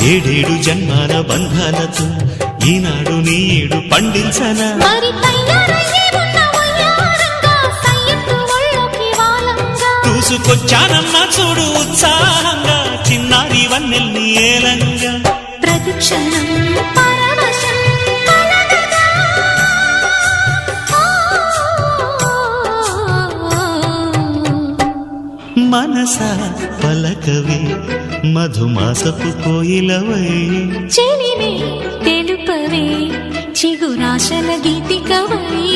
ఏడేడు జన్మాల బంధాలతో ఈనాడు నీడు పండించనా చూసుకొచ్చానమ్మా చూడు ఉత్సాహంగా చిన్నారి వన్నెల్ని ఏలంగా ప్రతిక్షణం మనసా పలకవే మధుమాసపు కోయిలవై చెలిమే తెలుపవే చిగురాశల గీతికవై